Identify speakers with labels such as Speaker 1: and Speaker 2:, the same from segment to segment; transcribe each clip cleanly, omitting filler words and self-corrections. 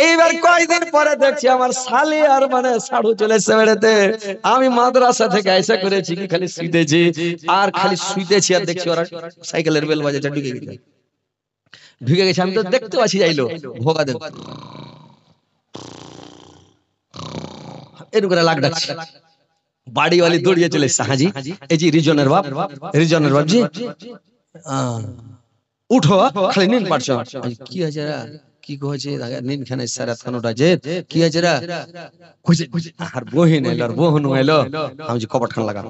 Speaker 1: এইবার কয়েকদিন পরে দেখছি আমার শালি আর মানে সাড়ু চলেছে বেড়াতে। আমি মাদ্রাসা থেকে আইসা করেছি কি খালি শুইতেছি আর খালি শুইতেছি, আর দেখছি ওরা সাইকেলের বেল বাজাটা ঢুকে গেছে। আমি তো দেখতে পাচ্ছি যাইলো ভোগা দেব এরকম করে লাগ ডাকছে। বাড়িওয়ালি দৌড়িয়ে চলে এসছে, হাজি এই যে রিজনের বাপ, রিজনের বাপ জি উঠো, খালি নিন পারছো। কি হয়েছে রা, কি কইছে নিন খানে সারাত খানোটা যে কি হয়েছে রা, কইছে আর বহিন এলো আর বহন এলো। আমি যে কপাট খান লাগা,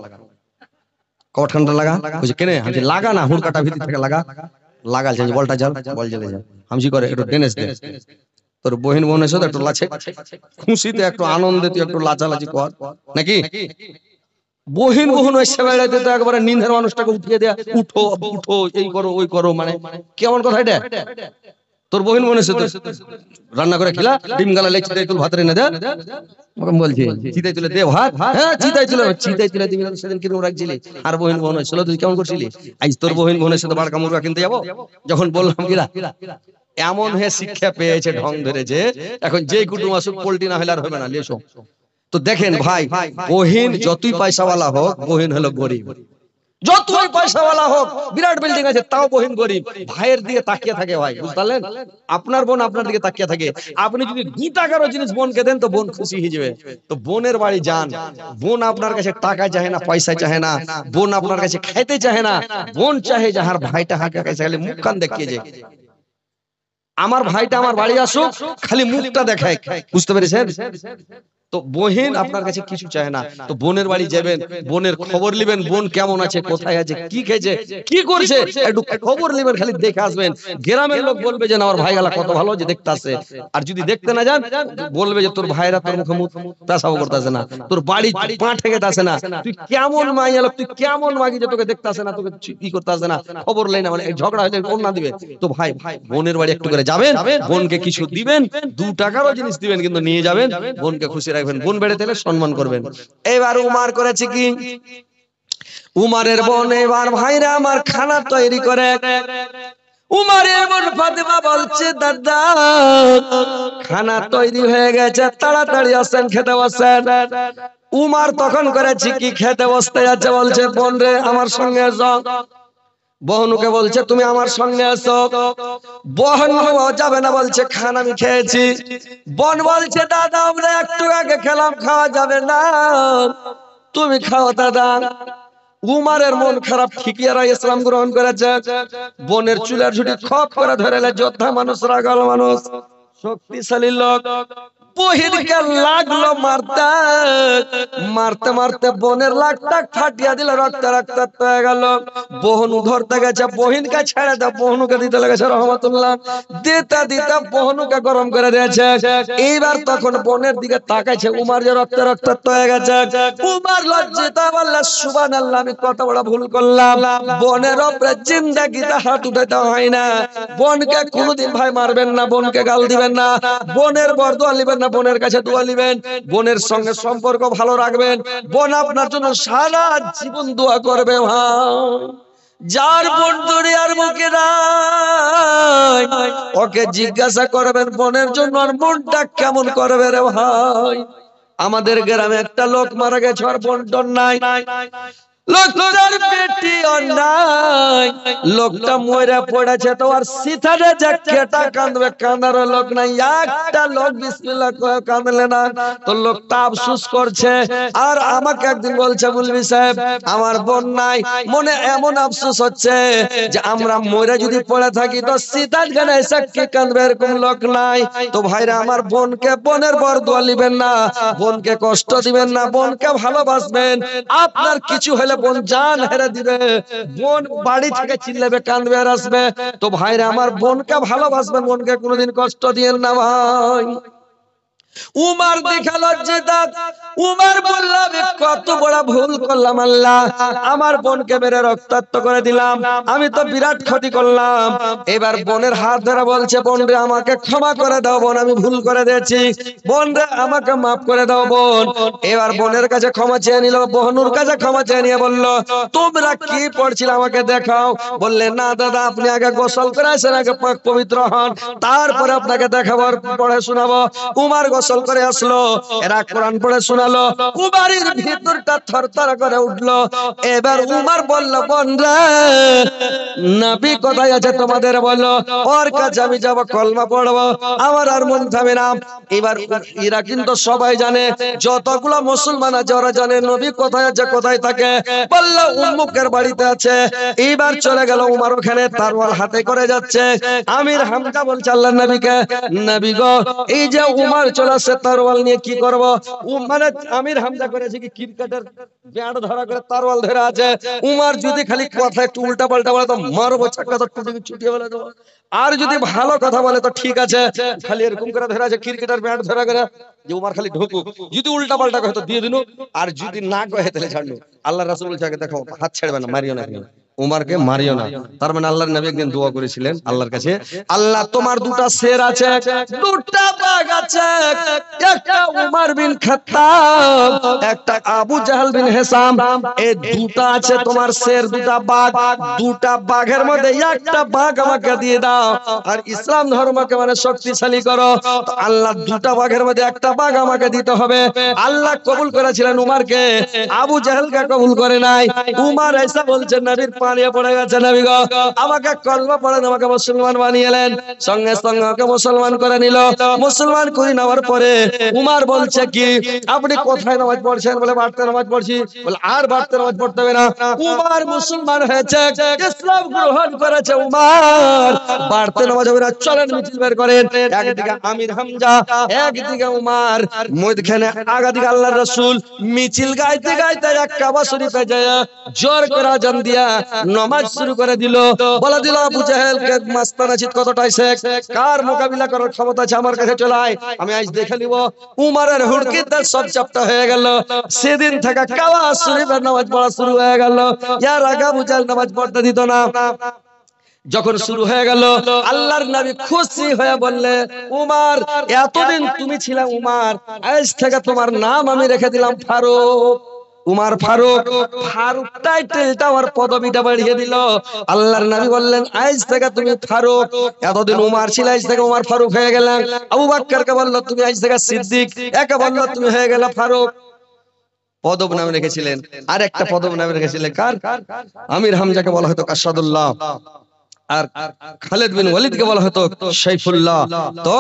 Speaker 1: কপাট খানটা লাগা। কইছে কেনে? আমি যে লাগা না, হুড়কাটা ভিতর থেকে লাগা। লাগাল যে বলটা জাল, বল জ্বলে যায়। আমি কি করে একটু ডেনেস দে, তোর বহিন বোন এসে একটু লাছে খুশিতে একটু আনন্দে তুই একটু লাচালাচি কর নাকি। বহিন বহন এসে বেড়াইতে তো একবারে নিন্দের মানুষটাকে উঠিয়ে দেয়া, উঠো উঠো এই করো ওই করো, মানে কেমন কথা এটা? তোর বহিন বোন এসে তো রান্না করে খেলা, ডিম গালা লেগ চিতাই তুল ভাত রেনে দে। ওকে বলছি চিতাই তুলে দে ভাত, হ্যাঁ চিতাই তুলে, চিতাই তুলে দিবি না সেদিন কিরকম রাখছিলি। আর বহিন বোন এসেছিল তুই কেমন করছিলি? আজ তোর বহিন বোনের সাথে বাড়কা মুরগা কিনতে যাবো, যখন বললাম কিরা এমন হে শিক্ষা পেয়েছে, ঢং ধরেছে। এখন যে কুটুম আসুক পোল্ট্রি না হলে আর হবে না, লেসো। তো দেখেন ভাই, বহিন যতই পয়সাওয়ালা হোক, বহিন হলো গরিব। যতই পয়সাওয়ালা হোক, বিরাট বিল্ডিং আছে, তাও বহিন গরিব। ভাইয়ের দিকে তাকিয়ে থাকে ভাই, বুঝলেন? আপনার বোন আপনার দিকে তাকিয়ে থাকে। আপনি যদি 2 টাকারও জিনিস বোনকে দেন তো বোন খুশি হয়ে যাবে। তো বোনের বাড়ি যান, বোন আপনার কাছে টাকা চাহে না, পয়সা চাহে না, বোন আপনার কাছে খাইতে চাহে না। বোন চাহে যাহার ভাইটা হাঁকে কাছে খালি মুখ কান দেখিয়ে যায়, আমার ভাইটা আমার বাড়ি আসুক, খালি মুখটা দেখায়। বুঝতে পেরেছেন? তো বহিন আপনার কাছে কিছু চায় না। তো বোনের বাড়ি যাবেন, বোনের খবর নেবেন, বোন কেমন আছে, কোথায় আছে, কি খেয়েছে, কি করছে, একটু খবর নেবেন, খালি দেখে আসবেন। গ্রামের লোক বলবে যে আমার ভাই গালা কত ভালো যে দেখতে আসে। আর যদি দেখতে না যান, বলবে যে তোর ভাইরা তোর মুখে মুখ পেশাও করতে আসে না, তোর বাড়ি পা ঠেকে আসে না, তুই কেমন মাইয়া লোক, তুই কেমন মাগি যে তোকে দেখতে আসে না, তোকে কি করতে আসে না, খবর লেই না, মানে ঝগড়া হলে ওর না দিবে। তো ভাই বোনের বাড়ি একটু করে যাবেন, বোনকে কিছু দিবেন, 2 টাকারও জিনিস দিবেন, কিন্তু নিয়ে যাবেন, বোনকে খুশি রাখবেন, বোন বেড়াতে এলে সম্মান করবেন। এবার উমার করেছে কি, উমারের বোন এবার ভাইরা আমার খানা তৈরি করে। উমারের বোন ফাতেমা বলছে দাদা খানা তৈরি হয়ে গেছে, তাড়াতাড়ি আসেন, খেতে বসেন। উমার তখন করেছে কি, খেতে বসতে যাচ্ছে, বলছে বোন রে আমার সঙ্গে এসো। বহনুকে বলছে তুমি আমার সঙ্গে এসো। বহন যাবে না, বলছে খান আমি খেয়েছি। বোন বলছে দাদা আমরা একটু আগে খেলাম, খাওয়া যাবে না, তুমি খাও দাদা। উমারের মন খারাপ, ঠিকই আর ইসলাম গ্রহণ করেছে। বোনের চুলের ঝুটি খপ করে ধরেলে, যোদ্ধা মানুষ, রাগাল মানুষ, শক্তিশালী লোক, বহিনকে লাগলো মারতে, মারতে মারতে বোনের লাকটা ফাটিয়ে দিল, রক্ত রক্তাক্ত হয়ে গেল। বহনু ধরতে গেছে, বহিনকে ছেড়ে দাও, বহনুকে দিতে লেগেছে রহমতুল্লাহ, দিতে দিতে বহনুকে গরম করে দিয়েছে। এইবার তখন বোনের দিকে তাকাইছে, উমার যে রক্ত রক্তাক্ত হয়ে গেছে। উমার লজ্জিত, বলল সুবহানাল্লাহ আমি কত বড় ভুল করলাম, বোনের উপরে জিন্দেগিতে হাত উঠাতে হয় না। বোনকে কোনোদিন ভাই মারবেন না, বোনকে গাল দিবেন না, বোনের বরদোয়া নিবেন না, বোনের কাছে দোয়া নিবেন, বোনের সঙ্গে সম্পর্ক ভালো রাখবেন। বোন আপনার জন্য সারা জীবন দোয়া করবে ভাই। যার বোন দুনিয়ার বুকে নাই, ওকে জিজ্ঞাসা করবেন বোনের জন্য আর বোনটা কেমন করবে রে ভাই। আমাদের গ্রামে একটা লোক মারা গেছে, আর বোন টন নাই, লোকটার পেটি অন্যায়, লোকটা মরে পড়েছে, তো আর সিথারে যে কেটা কাঁদবে, কাঁদার লোক নাই, একটা লোক বিসমিল্লাহ কয়ে কাঁদলে না। তো লোকটা আফসোস করছে, আর আমাকে একদিন বলছে মুলবি সাহেব আমার বোন নাই, মনে এমন আফসোস হচ্ছে যে আমরা মরে যদি পড়ে থাকি তো সিথার গানে এসে কে কাঁদবে, এরকম লোক নাই। তো ভাইরা আমার বোনকে, বোনের বরদোয়া নিবেন না, বোনকে কষ্ট দিবেন না, বোনকে ভালোবাসবেন। আপনার কিছু হলে বোন জান হেরে দিবে, বোন বাড়ি থেকে চিল্লাবে, কাঁদবে আর আসবে। তো ভাইরা আমার বোনকে ভালোবাসবেন, বোনকে কোনোদিন কষ্ট দিয়েন না ভাই। উমার দেখা লজ্জিত। উমার বলল, আমি কত বড় ভুল করলাম আল্লাহ, আমার বোনকে মেরে রক্তাক্ত করে দিলাম, আমি তো বিরাট ক্ষতি করলাম। এবার বোনের হাত ধরে বলছে, বোন রে আমাকে ক্ষমা করে দাও বোন, আমি ভুল করে দিয়েছি, বোন রে আমাকে মাফ করে দাও বোন। এবার বোনের কাছে ক্ষমা চেয়ে নিল, বোনুর কাছে ক্ষমা চেয়ে নিয়ে বলল, তোমরা কি পড়ছিলে আমাকে দেখাও। বললে, না দাদা আপনি আগে গোসল করে আসেন, আগে পাক পবিত্র হন, তারপরে আপনাকে দেখাবো, পড়ে শোনাবো। উমার গোসল করে আসলো, এরা কোরআন পড়ে শোনালো, উমারের ভিতরটা থরথর করে উঠলো। এবার উমার বলল, বোনরা নবী কোথায় আছে তোমাদের বলো, ওর কাছে আমি যাব, কলমা পড়বো, আমার আর মন থামে না। এবার এরা কিন্তু সবাই জানে, যতগুলো মুসলমান আছে ওরা জানে নবী কোথায় আছে, কোথায় থাকে। বলল উম্মুকের বাড়িতে আছে। এইবার চলে গেল উমার ওখানে, তরোয়াল হাতে করে যাচ্ছে। আমির হামজা বলছে আল্লাহর নবীকে, নবী গো এই যে উমার চলে আসছে তরোয়াল নিয়ে কি করব। মানে আমির হামজা করেছে কি ক্রিকেটের ব্যাট ধরা করে তরোয়াল ধরে আছে। উমার যদি খালি কথা একটু উল্টা পাল্টা বলে তো মারবো, চাকা তো ছুটিয়ে বলে দেবো। আর যদি ভালো কথা বলে তো ঠিক আছে, খালি এরকম করে ধরে আছে ক্রিকেটের ব্যাট ধরা করে যে উমার খালি ঢুকুক, যদি উল্টা পাল্টা কহে তো দিয়ে দিন, আর যদি না কহে তাহলে ছাড়লো। আল্লাহ রাসূল বলছে, দেখো হাত ছেড়বে না, মারিও না, উমারকে মারিও না। তার মানে আল্লাহর নবী একদিন দোয়া করেছিলেন আল্লাহর কাছে, আল্লাহ তোমার দুটা শের আছে, দুটা বাঘ আছে, একটা উমর বিন খাত্তাব, একটা আবু জাহল বিন হিসাম, এই দুটা আছে তোমার শের, দুটা বাঘ, দুটা বাঘের মধ্যে একটা বাঘ আমাকে দিয়ে দাও, আর ইসলাম ধর্মকে মানে শক্তিশালী করো। তো আল্লাহ দুটা বাঘের মধ্যে একটা বাঘ আমাকে দিতে হবে। আল্লাহ কবুল করেছিলেন উমারকে, আবু জাহলকে কবুল করে নাই। উমার এসে বলছেন, নবীর পানিয়ে পড়ে গেছে, নবী গো আমাকে কলমা পড়েন, আমাকে মুসলমান বানিয়েলেন। সঙ্গে সঙ্গে ওকে মুসলমান করে নিল। মুসলমান করে নেওয়ার পরে উমার বলছে কি, আপনি কোথায় নামাজ পড়ছেন? বলে বাড়তে নামাজ পড়ছি। বলে আর বাড়তে নামাজ পড়তে হবে না, উমার মুসলমান হয়েছে, ইসলাম গ্রহণ করেছে উমার, বাড়তে নামাজ হবে না, চলেন মিছিল বের করেন। একদিকে আমির হামজা, একদিকে উমার, মধ্যখানে আগাদিকে আল্লাহর রাসূল। মিছিল গাইতে গাইতে এক কাবা শরীফে যায় জোর করে আযান দিয়া নামাজ শুরু করে দিল। বলে দিল, আবু জাহেলকে মাস্তানা চিত কতটাই শেখ, কার মোকাবিলা করার ক্ষমতা আছে আমার কাছে চলে আয়, আমি আজ দেখে নিব। উমারের হুড়কিতে সব চাপটা হয়ে গেল। সেদিন থেকে কাবা শরীফের নামাজ পড়া শুরু হয়ে গেল। এর আগে আবু জাহেল নামাজ পড়তে দিত না। যখন শুরু হয়ে গেল, আল্লাহর নবী খুশি হয়ে বললে, উমার এতদিন তুমি ছিলে উমার, আজ থেকে তোমার নাম আমি রেখে দিলাম ফারুক। উমার ফারুক, ফারুক টাইটেলটা আমার পদবিটা বাড়িয়ে দিল। আল্লাহর নবী বললেন, আজ থেকে তুমি ফারুক, এতদিন উমার ছিল, আজ থেকে উমার ফারুক হয়ে গেলেন। আবু বকরকে বলল, তুমি আজ থেকে সিদ্দিক, একে বলল তুমি হয়ে গেল ফারুক। পদব নাম রেখেছিলেন। আর একটা পদব নাম রেখেছিলেন কার? আমির হামজাকে বলা হতো কাসাদুল্লাহ, আর খালিদ বিন ওয়ালিদকে বলা হতো সাইফুল্লাহ। তো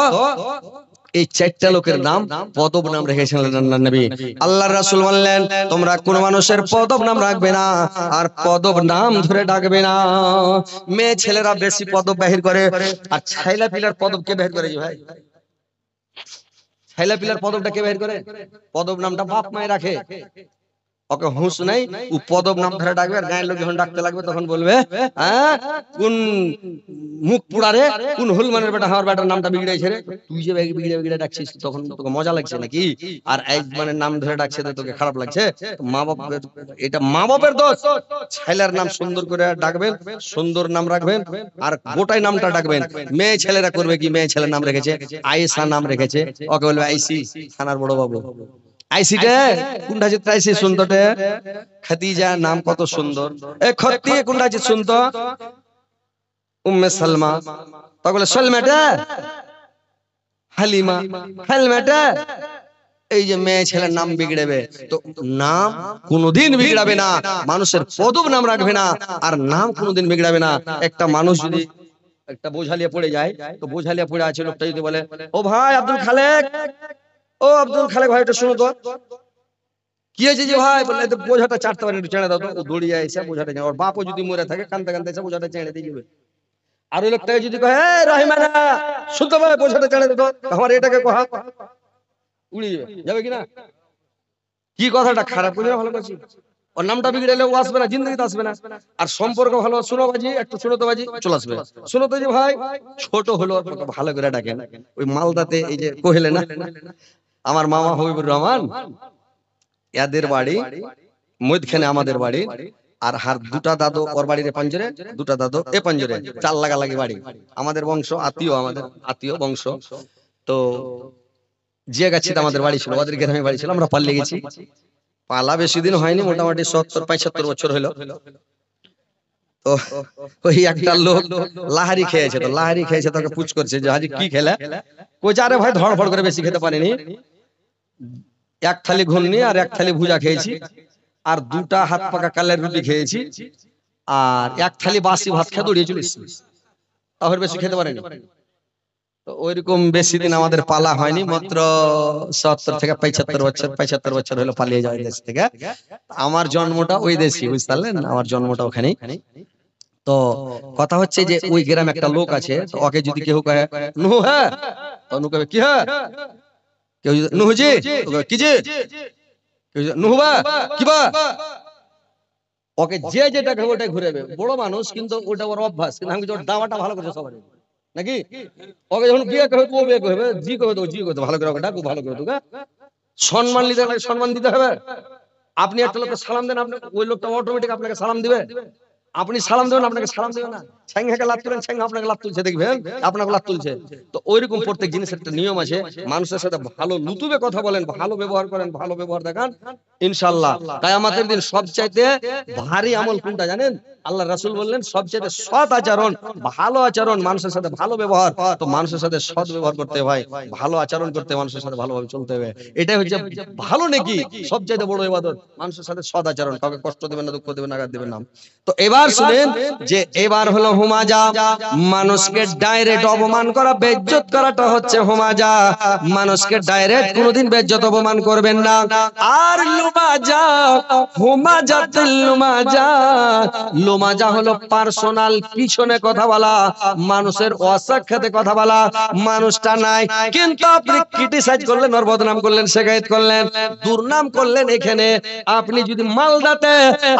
Speaker 1: এই চারটা লোকের নাম পদব নাম রেখেছিলেন আল্লাহর নবী। আল্লাহর রাসূল বললেন, তোমরা কোন মানুষের পদব নাম রাখবে না, আর পদব নাম ধরে ডাকবে না। মেয়ে ছেলেরা বেশি পদব বাহির করে, আর ছেলে পিলার পদব কে বাহির করে? ভাই ছেলে পিলার পদবটা কে বাহির করে? পদব নামটা বাপ মায় রাখে। ওকে হুঁশ নাই, ও পদব নাম ধরে ডাকবে, আর গায়ের লোক যখন ডাকতে লাগবে তখন বলবে, হ্যাঁ কোন মুখ পুড়ারে, কোন হুলমানের বেটা আমার বেটার নামটা বিগড়াইছে রে, তুই যে বিগড়ে বিগড়ে ডাকছিস তখন তোকে মজা লাগছে নাকি? আর এক মানে নাম ধরে ডাকছে তোকে খারাপ লাগছে? মা বাপ, এটা মা বাপের দোষ। ছেলের নাম সুন্দর করে ডাকবেন, সুন্দর নাম রাখবেন, আর গোটাই নামটা ডাকবেন। মেয়ে ছেলেরা করবে কি, মেয়ে ছেলের নাম রেখেছে আয়েশা, নাম রেখেছে, ওকে বলবে আইসি, থানার বড় বাবু। আইসিটে কোনটা চিত্র আইসি সুন্দরটে, খাদিজা নাম কত সুন্দর। এ খত্তি কোনটা চিত্র সুন্দর, উম্মে সালমা। তখন সলমেটে হালিমা, হেলমেটে। এই যে মেয়ে ছেলের নাম বিগড়েবে, তো নাম কোনোদিন বিগড়াবে না, মানুষের পদব নাম রাখবে না, আর নাম কোনোদিন বিগড়াবে না। একটা মানুষ যদি একটা বোঝালিয়া পড়ে যায়, তো বোঝালিয়া পড়ে আছে লোকটা যদি বলে, ও ভাই আব্দুল খালেক, ও আব্দুল খালেক ভাই এটা শুনো তো, কি হয়েছে যে ভাই? বললে বোঝাটা চাটতে পারে, একটু ছেড়ে দাও তো। ও দৌড়িয়ে এসে বোঝাটা, ওর বাপও যদি মরে থাকে কানতে কানতে এসে বোঝাটা ছেড়ে দিয়ে যাবে। আর ওই লোকটাকে যদি কয়, হে রহিমানা শুনতে পাবে, বোঝাটা ছেড়ে দে তো, আমার এটাকে কহা, উড়িয়ে যাবে কিনা? কি কথাটা খারাপ করে ভালো করছি, ওর নামটা বিগড়ালে ও আসবে না, জিন্দগিতে আসবে না। আর সম্পর্ক ভালো, শুনো বাজি একটু শুনো তো বাজি, চলে আসবে। শুনো তো যে ভাই, ছোট হলো ভালো করে ডাকেন। ওই মালদাতে এই যে কহেলে না, আমার মামা হবিবুর রহমান, এদের বাড়ি মধ্যখানে আমাদের বাড়ি, আর হার দুটা দাদু ওর বাড়ির পাঞ্জরে, দুটা দাদু এ পাঞ্জরে, চাল লাগালাগি বাড়ি। আমাদের বংশ আত্মীয়, আমাদের আত্মীয় বংশ। তো যে গাছিতে আমাদের বাড়ি ছিল, ওদের গ্রামে বাড়ি ছিল, আমরা পালিয়ে গেছি। পালা বেশি দিন হয়নি, মোটামুটি 70-75 বছর হলো। তো ওই একটা লোক লাহারি খেয়েছে, তো লাহারি খেয়েছে, তাকে পুছ করছে যে হাজি কি খেলা? কইছে আরে ভাই ধড়ফড় করে বেশি খেতে পারিনি, এক থালি ঘুগনি আর এক থালি ভুজা খেয়েছি, আর দুটা হাত পাকা কালের রুটি খেয়েছি, আর এক থালি বাসি ভাত খেয়ে দৌড়িয়ে চলে এসেছি, তাহলে বেশি খেতে পারিনি। তো ওইরকম বেশি দিন আমাদের পালা হয়নি, মাত্র 70 থেকে 75 বছর হলো পালিয়ে যাওয়া দেশ থেকে। আমার জন্মটা ওই দেশই, বুঝতে পারলেন, আমার জন্মটা ওখানে। তো কথা হচ্ছে যে ওই গ্রামে একটা লোক আছে, তো ওকে যদি কেউ কহে নুহু হ্যাঁ, তো নুহু কবে কি হ্যাঁ, কেউ নুহু জি কি জি, নুহু বা কি বা, ওকে যে যেটা কবে ওটাই ঘুরেবে। বড় মানুষ কিন্তু ওটা ওর অভ্যাস, কিন্তু আমি দাওয়াটা ভালো করছে সবাই নাকি। ওকে যখন বিয়ে কবে ও বিয়ে করবে, জি কবে তো জি কবে, ভালো করে ওকে ডাকু, ভালো করে তোকে সম্মান দিতে হবে, সম্মান দিতে হবে। আপনি একটা লোককে সালাম দেন, আপনি ওই লোকটা অটোমেটিক আপনাকে সালাম দিবে। আপনি সালাম দেবেন, আপনাকে সালাম দেবে না। ছ্যাংহাকে লাত করেন, ছ্যাংহা আপনাকে লাত তুলছে, দেখবেন আপনাকে লাত তুলছে। তো ওইরকম প্রত্যেক জিনিসের একটা নিয়ম আছে। মানুষের সাথে ভালো লুতুবে কথা বলেন, ভালো ব্যবহার করেন, ভালো ব্যবহার দেখান, ইনশাআল্লাহ কিয়ামতের দিন সবচাইতে ভারী আমল কোনটা জানেন? আল্লাহ রাসূল বললেন সবচাইতে সৎ আচরণ, ভালো আচরণ, মানুষের সাথে ভালো ব্যবহার। তো মানুষের সাথে সৎ ব্যবহার করতে হয়, ভালো আচরণ করতে, মানুষের সাথে ভালোভাবে চলতে হবে। এটাই হচ্ছে ভালো নেকি, সবচাইতে বড় ইবাদত। মানুষের সাথে সৎ আচরণ, কাউকে কষ্ট দেবেন না, দুঃখ দেবেন না, আঘাত দেবেন না। তো এবার শুনেন যে এবার হলো হুমাজা। মানুষকে ডাইরেক্ট অপমান করা, বেইজ্জত করাটা হচ্ছে হুমাজা। মানুষকে ডাইরেক্ট কোনোদিন বেইজ্জত অপমান করবেন না। আর লুমাজা, হুমাজাতুল লুমাজা, লুমাজা হলো পার্সোনাল পিছনে কথা বলা, মানুষের অসাক্ষাতে কথা বলা। মানুষটা নাই কিন্তু আপনি ক্রিটিসাইজ করলেন, ওর বদনাম করলেন, শিকায়ত করলেন, দুর্নাম করলেন। এখানে আপনি যদি মালদাতে,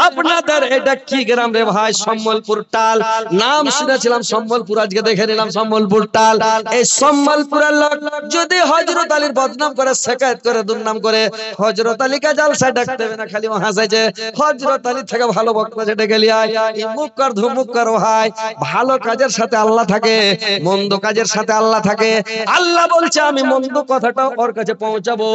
Speaker 1: আপনাদের এটা কি গ্রাম রে ভাই? সম্বলপুর টাল, নাম শুনেছিলাম সম্বলপুর, আজকে দেখে নিলাম সম্বলপুর টাল। এই সম্বলপুরের লোক যদি হযরত আলীর বদনাম করে, শিকায়ত করে, দুর্নাম করে, হযরত আলীকে জালসায় ডাকতে হবে না, খালি হাসাইছে হযরত আলী থেকে ভালো বক্তা যেটা গেলি আয়, এই মুক্কার ধুমুক্কার ভাই। ভালো কাজের সাথে আল্লাহ থাকে, মন্দ কাজের সাথে আল্লাহ থাকে। আল্লাহ বলছে আমি মন্দ কথাটাও ওর কাছে পৌঁছাবো,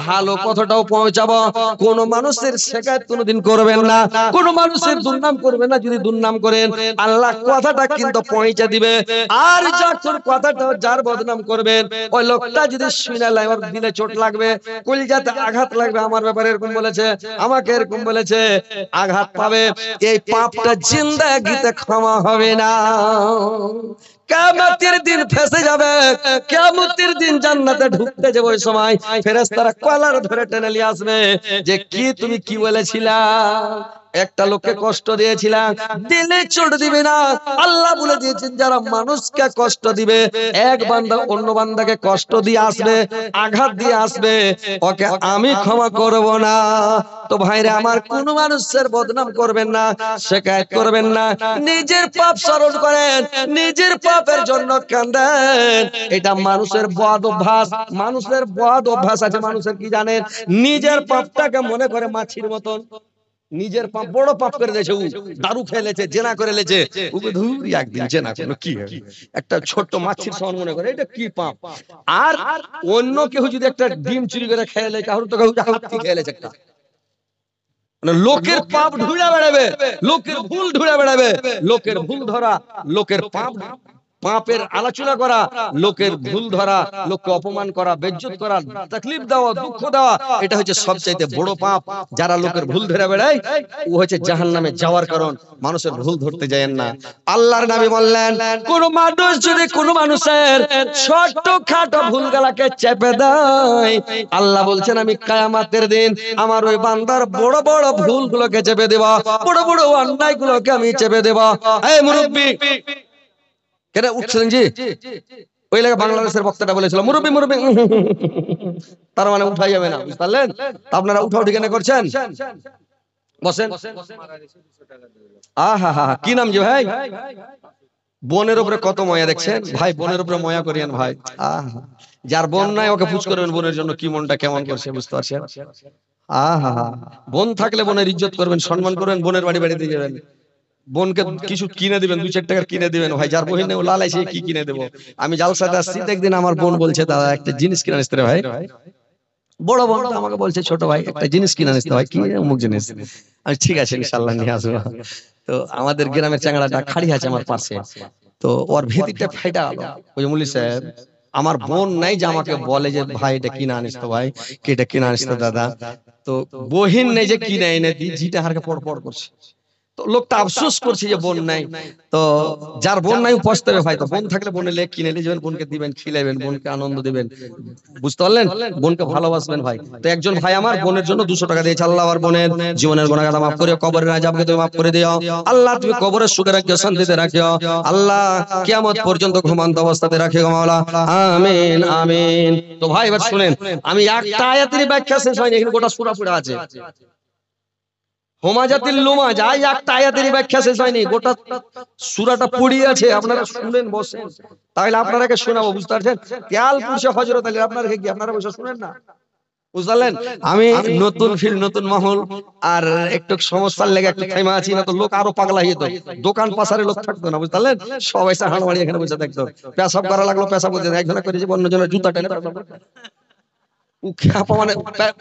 Speaker 1: ভালো কথাটাও পৌঁছাবো। কোন মানুষের শিকায়ত কোনোদিন করবেন না, কোন মানুষের দুর্নাম করবেন না। যদি দুর্নাম করেন, আল্লাহ কথাটা কিন্তু পৌঁছে দিবে। আর যখন কথাটা যার বদনাম করবেন, ওই লোকটা যদি শুনে লাই, ওর দিলে চোট লাগবে, কলিজাতে আঘাত লাগবে। আমার ব্যাপারে এরকম বলেছে, আমাকে এরকম বলেছে, আঘাত পাবে। এই পাপটা জিন্দেগিতে ক্ষমা হবে না। কিয়ামতের দিন ফেসে যাবে, কিয়ামতের দিন জান্নাতে ঢুকতে যাবে, ওই সময় ফেরেশতারা কলার ধরে টেনে নিয়ে আসবে যে কি তুমি কি বলেছিলা? একটা লোককে কষ্ট দিয়েছিলাম, দিলে চোট দিবে না। আল্লাহ বলে দিয়েছেন যারা মানুষকে কষ্ট দিবে, এক বান্দা অন্য বান্দাকে কষ্ট দিয়ে আসবে, আঘাত দিয়ে আসবে, ওকে আমি ক্ষমা করব না। তো ভাইরা আমার, কোন মানুষের বদনাম করবেন না, শিকায়ত করবেন না। নিজের পাপ স্মরণ করেন, নিজের পাপের জন্য কাঁদেন। এটা মানুষের বদ অভ্যাস। মানুষের বদ অভ্যাস আছে। মানুষের কি জানেন? নিজের পাপটাকে মনে করে মাছির মতন। নিজের পাপ বড় পাপ করে দিয়েছে, ও দারু খেলেছে, জেনা করে লেছে, ওকে ধুর একদিন জেনা করলো কি হবে, একটা ছোট্ট মাছির সমান মনে করে এটা কি পাপ। আর অন্য কেউ যদি একটা ডিম চুরি করে খেয়ে লে, কারোর তো কেউ হাতি খেয়ে লেছে একটা, মানে লোকের পাপ ঢুঁড়ে বেড়াবে, লোকের ভুল ঢুঁড়ে বেড়াবে, লোকের ভুল ধরা, লোকের পাপ, পাপের আলোচনা করা, লোকের ভুল ধরা, লোককে অপমান করা, বেইজ্জত করা, তাকলিফ দেওয়া, দুঃখ দেওয়া, এটা হচ্ছে সবচাইতে বড় পাপ। যারা লোকের ভুল ধরে বেড়ায়, ও হচ্ছে জাহান্নামে যাওয়ার কারণ। মানুষের ভুল ধরতে যায়েন না। আল্লাহর নবী বললেন, কোন মানুষ যদি কোন মানুষের ছোট খাটো ভুলগুলোকে চেপে দেয়, আল্লাহ বলছেন আমি কিয়ামতের দিন আমার ওই বান্দার বড় বড় ভুলগুলোকে চেপে দেব, বড় বড় অন্যায়গুলোকে আমি চেপে দেব। এই মুরব্বি কেন উঠছিলেন জি? ওই লাগে বাংলাদেশের বক্তাটা বলেছিল মুরব্বি মুরব্বি, তার মানে উঠাই যাবে না, বুঝতে পারলেন? আপনারা উঠাও ঠিকানা করছেন, বসেন। আহা হা, কি নাম জি ভাই? বোনের উপরে কত ময়া দেখছেন ভাই, বোনের উপরে ময়া করিয়েন ভাই। আহা, যার বোন নাই ওকে পুছ করবেন বোনের জন্য কি মনটা কেমন করছে বুঝতে পারছেন। আহা, বোন থাকলে বোনের ইজ্জত করবেন, সম্মান করবেন, বোনের বাড়ি বাড়িতে যাবেন, বোনকে কিছু কিনে দিবেন, 2-4 টাকার কিনে দিবেন। ভাই যার বহিনে ও লালাইছে কি কিনে দেবো। আমি জালসাতে আসছি, একদিন আমার বোন বলছে দাদা একটা জিনিস কিনে আসতে ভাই। বড় বোন আমাকে বলছে ছোট ভাই একটা জিনিস কিনে আসতে হয়, কি অমুক জিনিস। আমি ঠিক আছে ইনশাআল্লাহ নিয়ে আসবো। তো আমাদের গ্রামের চাংড়াটা খাড়ি আছে আমার পাশে, তো ওর ভেতিরটা ফাইটা গেল। ওই যে মুলি সাহেব আমার বোন নাই যে আমাকে বলে যে ভাই এটা কিনে আনিস তো ভাই, কি এটা কিনে আনিস তো দাদা। তো বহিন নেই যে কিনে এনে দি, জিটা হারকে পড় পড় করছে। তো লোকটা আফসোস করছে যে বোন নাই। তো যার বোন নাই পস্তাবে ভাই। তো বোন থাকলে বোনে লেখ কিনে নিয়ে যাবেন, বোনকে দিবেন, খিলাইবেন, বোনকে আনন্দ দিবেন, বুঝতে পারলেন, বোনকে ভালোবাসবেন ভাই। তো একজন ভাই আমার বোনের জন্য 200 টাকা দিয়েছে। আল্লাহ আমার বোনের জীবনের গুনাহগাতা মাফ করে, কবরের আযাবকে তুমি মাফ করে দিও আল্লাহ, তুমি কবরের সুখে রাখিও, শান্তিতে রাখিও আল্লাহ, কিয়ামত পর্যন্ত ঘুমন্ত অবস্থাতে রাখিও মাওলা, আমিন আমিন। তো ভাই এবার শুনেন, আমি একটা আয়াতের ব্যাখ্যা শেষ হয়নি, এখানে গোটা সূরা পড়ে আছে। হোমাজাতিল লুমা যাই একটা আয়াতের ব্যাখ্যা শেষ হয়নি, গোটা সূরাটা পড়ে আছে। আপনারা শুনেন বসেন, তাহলে আপনারাকে শোনাবো, বুঝতে পারছেন। তেল পুরুষে হযরত আলী, আপনারা কি আপনারা বসে শুনেন না, বুঝলেন। আমি নতুন ফিল্ড নতুন মহল আর একটু সমস্যার লেগে একটু থেমে আছি, না তো লোক আরো পাগলা হয়ে যেত, দোকান পাশারে লোক থাকতো না, বুঝলেন। সবাই হাঁড়ি এখানে বসে থাকতো, পেশাব করা লাগলো, পেশাব করতে একজনে করেছে, অন্যজনের জুতা টেনে মানে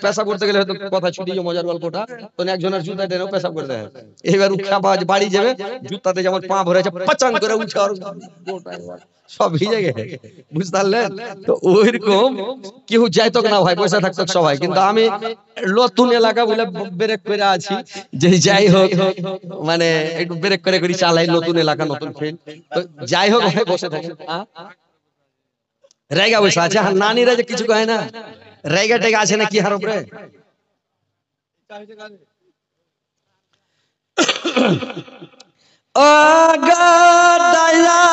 Speaker 1: পেশাব করতে গেলে হয়তো কথা ছুটি মজার গল্পটা, তো একজনের জুতা টেনেও পেশাব করতে হয়। এবার উৎখাপা বাড়ি যাবে, জুতাতে যেমন পা ভরে আছে পাচাং করে উঠে আর সব ভিজে গেছে, বুঝতে পারলেন। তো ওইরকম কেউ যাইতো না ভাই, পয়সা থাকতো সবাই। কিন্তু আমি নতুন এলাকা বলে ব্রেক করে আছি, যে যাই হোক মানে একটু ব্রেক করে করে চালাই, নতুন এলাকা নতুন ফিল্ড। তো যাই হোক ভাই বসে থাকে রেগা বসে আছে। আর নানিরা যে কিছু কয় না, রেগা টেগা আছে না কি হার উপরে। ও গো দয়া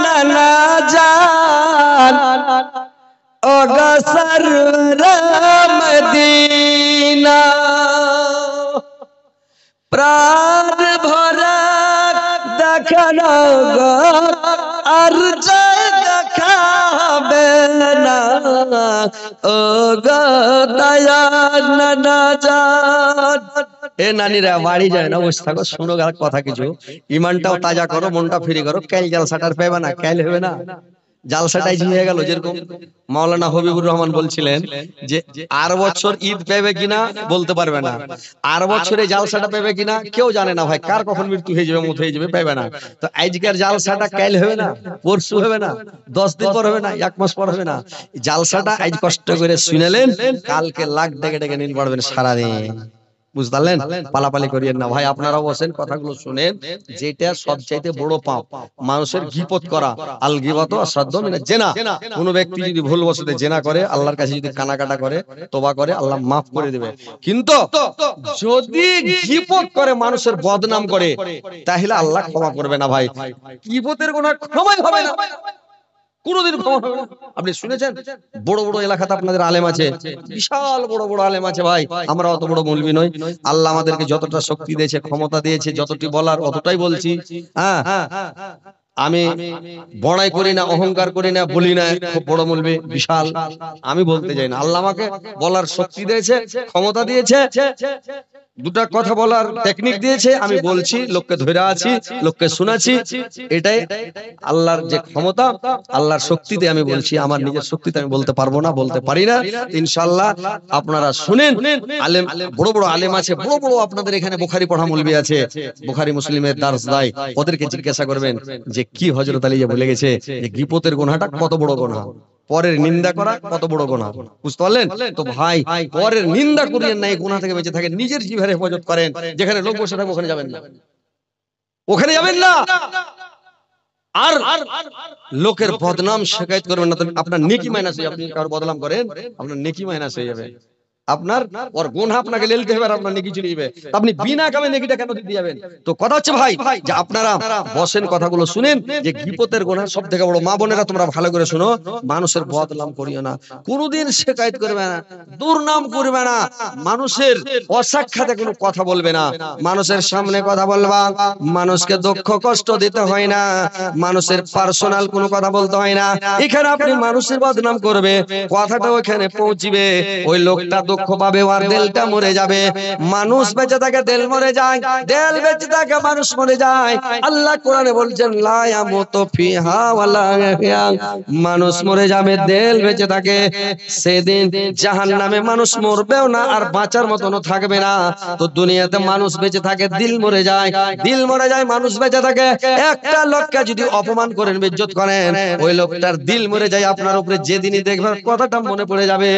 Speaker 1: নানা জান, ও গো সররা মদিনা, প্রাণ ভরা দেখানো গো আর জয় দেখাবে না, ও গো দয়া নানা জান। এ নানিরা বাড়ি যায় না, বসে থাকো, শুনো কথা কিছু, ইমানটাও তাজা করো, মনটা ফ্রি করো। কাল জালসাটার পাইবে না, কাল হবে না, জালসাটাই হয়ে গেল। যেরকম মাওলানা হবিবুর রহমান বলছিলেন যে আর বছর ঈদ পাবে কিনা বলতে পারবে না, আর বছরে জালসাটা পাবে কিনা কেউ জানে না ভাই, কার কখন মৃত্যু হয়ে যাবে, মত হয়ে যাবে, পাবে না। তো আজকের জালসাটা কাল হবে না, পরশু হবে না, 10 দিন পর হবে না, 1 মাস পর হবে না। জালসাটা আজ কষ্ট করে শুনেলেন, কালকে লাখ ডেকে ডেকে নিন পড়বেন সারাদিন, বুঝলেন। পালাপালি করিয়েন না ভাই, আপনারাও বসেন, কথাগুলো শুনেন। যেটা সবচাইতে বড় পাপ মানুষের গীপত করা, আল গীবাতু আসাদ্দু মিনাজ জিনা। কোন ব্যক্তি যদি ভুলবশত জিনা করে, আল্লাহর কাছে যদি কানাকাটা করে, তওবা করে, আল্লাহ মাফ করে দিবে। কিন্তু যদি গীপত করে, মানুষের বদনাম করে, তাহলে আল্লাহ ক্ষমা করবে না ভাই। গীবতের গুনাহ ক্ষমাই হবে না, কোনদিন ক্ষমা হবে না। আপনি শুনেছেন বড় বড় এলাকাতে আপনাদের আলেম আছে, বিশাল বড় বড় আলেম আছে ভাই। আমরা অত বড় মৌলবি নই, আল্লাহ আমাদেরকে যতটা শক্তি দিয়েছে, ক্ষমতা দিয়েছে, যতটি বলার অতটাই বলছি। হ্যাঁ, আমি বড়াই করি না, অহংকার করি না, বলি না খুব বড় মৌলবি বিশাল, আমি বলতে যাই না। আল্লাহ আমাকে বলার শক্তি দিয়েছে, ক্ষমতা দিয়েছে, দুটা কথা বলার টেকনিক দিয়েছে, আমি বলছি, লোককে ধরে আছি, লোককে শোনাচ্ছি। এটাই আল্লাহর যে ক্ষমতা, আল্লাহর শক্তিতে আমি বলছি, আমার নিজের শক্তিতে আমি বলতে পারবো না, বলতে পারি না। ইনশাআল্লাহ আপনারা শুনেন, আলেম বড় বড় আলেম আছে, বড় বড় আপনাদের এখানে বুখারী পড়া মৌলবি আছে, বুখারী মুসলিমের দার্স দেয়, ওদেরকে জিজ্ঞাসা করবেন যে কি হযরত আলী যে বলে গেছে যে গীবতের গুনাহটা কত বড় গুনাহ, পরের নিন্দা করা কত বড় গুনাহ, বুঝতে পারলেন। তো ভাই পরের নিন্দা করিয়েন না, এই গুনাহ থেকে বেঁচে থাকেন, নিজের জিহ্বার হেফাজত করেন। যেখানে লোক বসে থাকবে ওখানে যাবেন না, ওখানে যাবেন না। আর লোকের বদনাম শিকায়ত করবেন না, আপনার নেকি মাইনাস হয়ে, আপনি কারো বদনাম করেন আপনার নেকি মাইনাস হয়ে যাবে। আপনার ওর গুনাহ আপনাকে লেলতে হবে আর আপনার নেকি চলে যাবে। আপনি বিনা কামে নেকিটা কেন দিতে যাবেন? তো কথা হচ্ছে ভাই যে আপনারা বসেন, কথাগুলো শুনেন যে গীপতের গুনাহ সবথেকে বড়। মা বোনেরা তোমরা ভালো করে শোনো, মানুষের বদনাম করিও না, কোনোদিন শিকায়ত করবে না, দুর্নাম করবে না, মানুষের অসাক্ষাতে কোনো কথা বলবে না, মানুষের সামনে কথা বলবা, মানুষকে দুঃখ কষ্ট দিতে হয় না, মানুষের পার্সোনাল কোনো কথা বলতে হয় না। এখানে আপনি মানুষের বদনাম করবে, কথাটা ওখানে পৌঁছিবে, ওই লোকটা দুঃখ পাবে, আর দিলটা মরে যাবে। মানুষ বেঁচে থাকে, দিল মরে যায়, দিল বেঁচে থাকে, মানুষ মরে যায়। আল্লাহ কোরআনে বলছেন লা ইয়ামুতু ফিহা ওয়ালা ইয়াহইয়া, মানুষ মরে যাবে, দিল বেঁচে থাকে। সেদিন জাহান্নামে মানুষ মরবেও না আর বাঁচার মতনও থাকবে না। তো দুনিয়াতে মানুষ বেঁচে থাকে, দিল মরে যায়, দিল মরে যায়, মানুষ বেঁচে থাকে। একটা লোককে যদি অপমান করেন, বেইজ্জত করেন, ওই লোকটার দিল মরে যায়। আপনার উপরে যেদিনই দেখবেন কথাটা মনে পড়ে যাবে,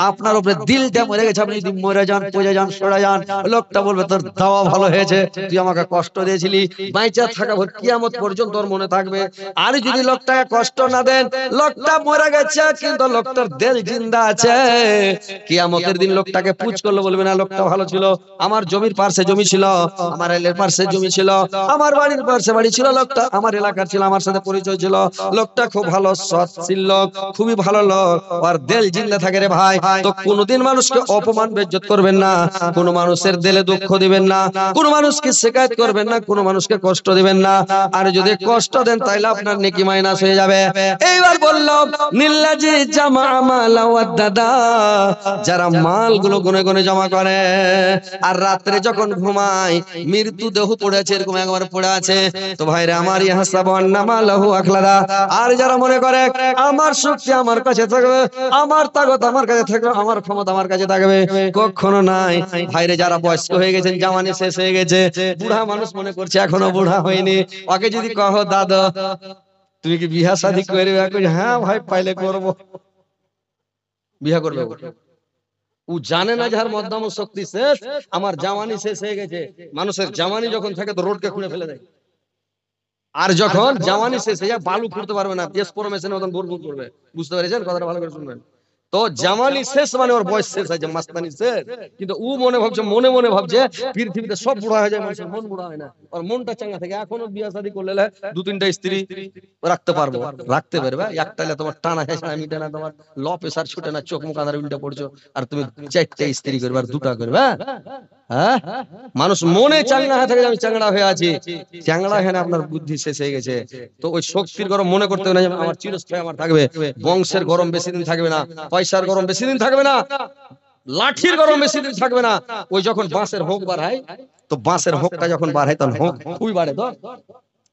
Speaker 1: আপনার উপরে দিলটা মরে গেছে, আপনি যদি মরে যান, পড়ে যান, সরে যান, লোকটা বলবে তোর দাওয়া ভালো হয়েছে, তুই আমাকে কষ্ট দিয়েছিলি, বাইচা থাকা ভর কিয়ামত পর্যন্ত তোর মনে থাকবে। আর যদি লোকটাকে কষ্ট না দেন, লোকটা মরে গেছে কিন্তু লোকটার দিল জিন্দা আছে, কিয়ামতের দিন লোকটাকে পুছ করলে বলবে না লোকটা ভালো ছিল, আমার জমির পাশে জমি ছিল, আমার এলাকার পাশে জমি ছিল, আমার বাড়ির পাশে বাড়ি ছিল, লোকটা আমার এলাকার ছিল, আমার সাথে পরিচয় ছিল, লোকটা খুব ভালো সৎ ছিল, খুবই ভালো লোক, আর দিল জিন্দা থাকে রে ভাই। তো কোনোদিন মানুষকে অপমান বেজ্জত করবেন না, কোন মানুষের দিলে দুঃখ দিবেন না, কোন মানুষকে শিকায়ত করবেন না, কোন মানুষকে কষ্ট দিবেন না। আর যদি কষ্ট দেন তাহলে আপনার নেকি মাইনাস হয়ে যাবে। এইবার বললাম নিল্লাজি জামা মালা ওয়াদাদা, যারা মালগুলো গুনে গুনে জমা করে আর রাত্রে যখন ঘুমায় মৃত্যু দেহ পড়ে আছে, এরকম একবার পড়ে আছে, তো ভাইরা আমার ইয়াহসাবু আন্নামা লাহু আখলাদা, আর যারা মনে করে আমার শক্তি আমার কাছে থাকবে, আমার তাকত আমার কাছে থাকবে, আমার ক্ষমতা আমার কাছে থাকবে, কখনো নাই। ভাইরে যারা বয়স্ক হয়ে গেছেন, জাওয়ানি শেষ হয়ে গেছে, বুড়া মানুষ মনে করছে এখনো বুড়া হয়নি, ওকে যদি কহো দাদা তুমি কি বিয়া শাদী করবে, হ্যাঁ ভাই পাইলে করবো, বিয়া করবে। ও জানে না যার মধ্যম শক্তি শেষ, আমার জাওয়ানি শেষ হয়ে গেছে। মানুষের জাওয়ানি যখন থাকে তো রোডকে খুঁড়ে ফেলে দেয়, আর যখন জাওয়ানি শেষ হয়ে যায় বালু খুঁড়তে পারবে না, বেশ পর মেশিনের মতন ভুরভুর করবে। বুঝতে পেরেছেন কথাটা? ভালো করে শুনবেন। তো জাওয়ানি শেষ মানে ওর বয়স শেষ আছে, মাস্তানি শেষ, কিন্তু ও মনে ভাবছে, মনে মনে ভাবছে পৃথিবীতে সব বুড়া হয়ে যায়, মানুষের মন বুড়া হয় না, ওর মনটা চাঙ্গা থাকে। এখনো বিয়ে শাদী করলে দু তিনটা স্ত্রী রাখতে পারবো, রাখতে পারবে, একটালে তোমার টানা হেসা মিটে না, তোমার ল প্রেসার ছুটে না, চোখ মুখ আধার উল্টা পড়ছো, আর তুমি চারটা স্ত্রী করবে আর দুটা করবে। হ্যাঁ, মানুষ মনে চাঙ্গা হয়ে থাকে, আমি চাঙ্গা হয়ে আছি, চাঙ্গা হয়ে আপনার বুদ্ধি শেষ হয়ে গেছে। তো ওই শক্তির গরম মনে করতে হবে না আমার চিরস্থায়ী আমার থাকবে, বংশের গরম বেশি দিন থাকবে না, পয়সার গরম বেশি দিন থাকবে না, লাঠির গরম বেশি দিন থাকবে না। ওই যখন বাঁশের হোক বাড়ায়, তো বাঁশের হোকটা যখন বাড়ায় তখন হোক খুবই বাড়ে, তো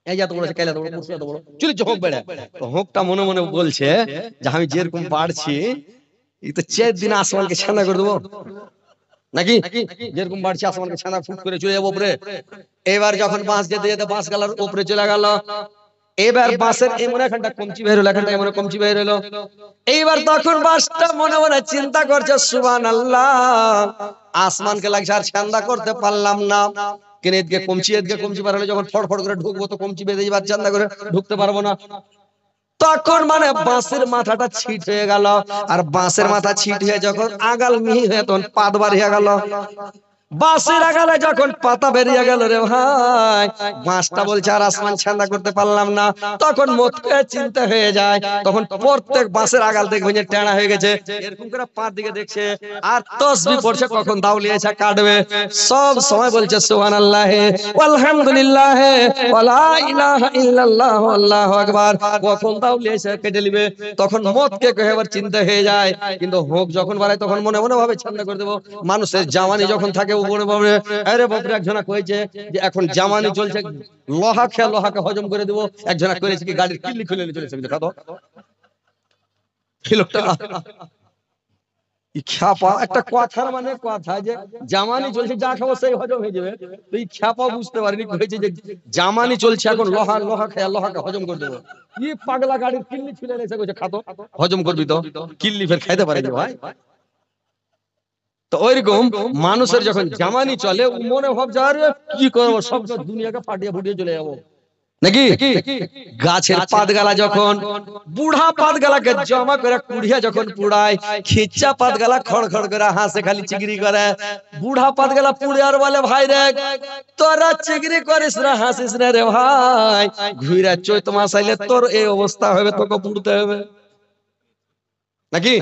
Speaker 1: এই যত বড় কেলা বড় মুর্শিদা বড় চুরি হোক বেড়ে, তো হোকটা মনে মনে বলছে যে আমি যেরকম বাড়ছি এই তো 4 দিন আসমানকে ছানা করে দেবো নাকি, যেরকম বাড়ছে আসমানকে ছানা ফুট করে চলে যাবো উপরে। এবার যখন বাঁশ যেতে যেতে বাঁশ গালার উপরে চলে গেল, এবার বাঁশের এমন এখানটা কমচি বের হলো, এখানটা এমন কমচি বের হলো। এইবার তখন বাঁশটা মনে মনে চিন্তা করছে সুবহানাল্লাহ, আসমানকে লাগছে আর ছান্দা করতে পারলাম না, কেন এদিকে কমচি বার হলে যখন ফড়ফড় করে ঢুকবো তো কমচি বেঁধে যাবার, চান্দা করে ঢুকতে পারবো না। তখন মানে বাঁশের মাথাটা ছিট হয়ে গেল, আর বাঁশের মাথা ছিট হয়ে যখন আগাল মিহি হয়ে তখন পাত বাড়িয়ে গেল, বাঁশের আগালে যখন পাতা বেরিয়ে গেল রে ভাই, বাঁশটা বলছে আর আসমান ছান্দা করতে পারলাম না। তখন মতকে চিন্তা হয়ে যায়, তখন প্রত্যেক বাঁশের আগাল দেখবেন যে টেড়া হয়ে গেছে, এরকম করে পাঁচ দিকে দেখছে আর তসবিহ পড়ছে, কখন দাউলিয়েছে কাটবে, সব সময় বলছে সুবহানাল্লাহ আলহামদুলিল্লাহ ওয়ালা ইলাহা ইল্লাল্লাহ আল্লাহু আকবার, কখন দাউলিয়েছে কেটে নিবে। তখন মতকে কহে আবার চিন্তা হয়ে যায়, কিন্তু হোক যখন বাড়ায় তখন মনে মনে ভাবে ছান্দা করে দেব। মানুষের জাওয়ানি যখন থাকে উপরে বাবরে, আরে বাপরে, একজনা কইছে যে এখন জামানি চলছে, লোহা খেয়ে লোহাকে হজম করে দেবো, একজনা করেছে কি গাড়ির কিল্লি খুলে নিয়ে চলেছে, দেখো কি লোকটা খ্যাপা। একটা কথার মানে কথা যে জামানি চলছে, যা খাবো সেই হজম হয়ে যাবে, তো এই খ্যাপা বুঝতে পারিনি কইছে যে জামানি চলছে এখন লোহা খেয়ে লোহাকে হজম করে দেবো। কি পাগলা গাড়ির কিল্লি খুলে নিয়েছে, কইছে খাতো হজম করবি, তো কিল্লি ফের খাইতে পারে যে ভাই। তো ওইরকম মানুষের যখন জামানি চলে মনে ভাব যে আরে কি করবো, সব দুনিয়াকে ফাটিয়ে ফুটিয়ে চলে যাবো, নাকি গাছের পাতগালা যখন বুড়া পাতগালাকে জমা করে কুড়িয়া যখন পুড়ায়, খিচ্চা পাতগালা খড়খড় করে হাসে, খালি চিগরি করে। বুড়া পাতগালা পুড়ে আর বলে, ভাই রে তোরা চিগরি করিস না, হাসিস না রে ভাই, ঘুরা চৈত মাস আইলে তোর এই অবস্থা হবে, তোকে পুড়তে হবে। নাকি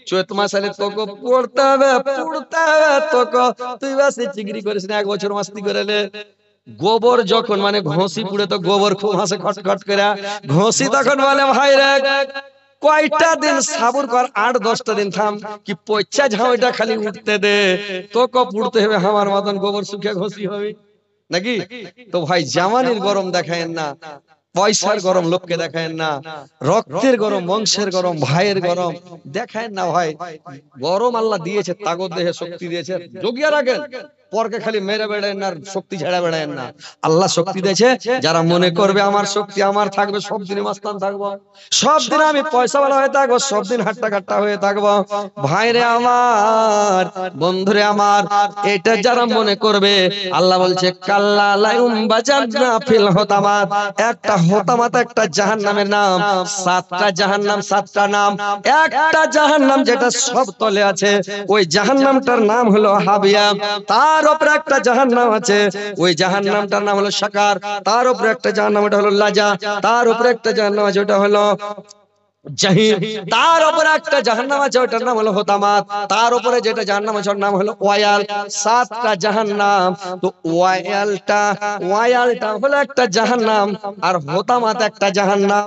Speaker 1: চৈত মাস আইলে তোকে পড়তে হবে, পুড়তে হবে তোকে। তুই বাস চিগরি করিস না, 1 বছর মাস্তি করে নে। গোবর যখন মানে ঘষি পুড়ে তো গোবর খুব হাসে খটখট করে। ঘষি তখন বলে, ভাই রে কয়টা দিন সাবুর কর, 8-10টা দিন থাম, কি পয়সা ঝাউটা খালি উঠতে দে, তোকে পুড়তে হবে আমার মতন, গোবর শুকে ঘষি হবে। নাকি তো ভাই জামানির গরম দেখায়েন না, পয়সার গরম লোককে দেখায়েন না, রক্তের গরম, বংশের গরম, ভাইয়ের গরম দেখায়েন না। ভাই গরম আল্লাহ দিয়েছে, তাগত দেহে শক্তি দিয়েছে, জগিয়া রাখেন। পরকে খালি মেরে বেড়ায়েন না, শক্তি ঝেড়ে বেড়ায়েন না। আল্লাহ শক্তি দিয়েছে, যারা মনে করবে আমার শক্তি আমার থাকবে, সব দিন মাস্তান থাকবো, সব দিন আমি পয়সাওয়ালা হয়ে থাকবো, সব দিন হাট্টা কাট্টা হয়ে থাকবো। ভাইরে আমার, বন্ধুরে আমার, এটা যারা মনে করবে, আল্লাহ বলছে কাল্লা লায়ুম বাজাদনা ফিল হতামাত। একটা হতামাত একটা জাহান্নামের নাম, 7টা জাহান্নাম, 7টা নাম। একটা জাহান্নাম যেটা সব তলে আছে, ওই জাহান্নামটার নাম হলো হাবিয়া। তার উপরে একটা জাহান্নাম আছে, ওই জাহান্নামটার নাম হলো সাকার। তার উপরে একটা জাহান্নাম, ওটা হলো লাজা। তার উপরে একটা জাহান্নাম আছে, ওটা হলো জাহিম। তার উপরে একটা জাহান্নাম আছে, ওটার নাম হলো হোতামাত। তার উপরে যেটা জাহান্নাম আছে, ওর নাম হলো ওয়ায়াল। 7টা জাহান্নাম। তো ওয়ায়ালটা হলো একটা জাহান্নাম, আর হোতামাত একটা জাহান্নাম।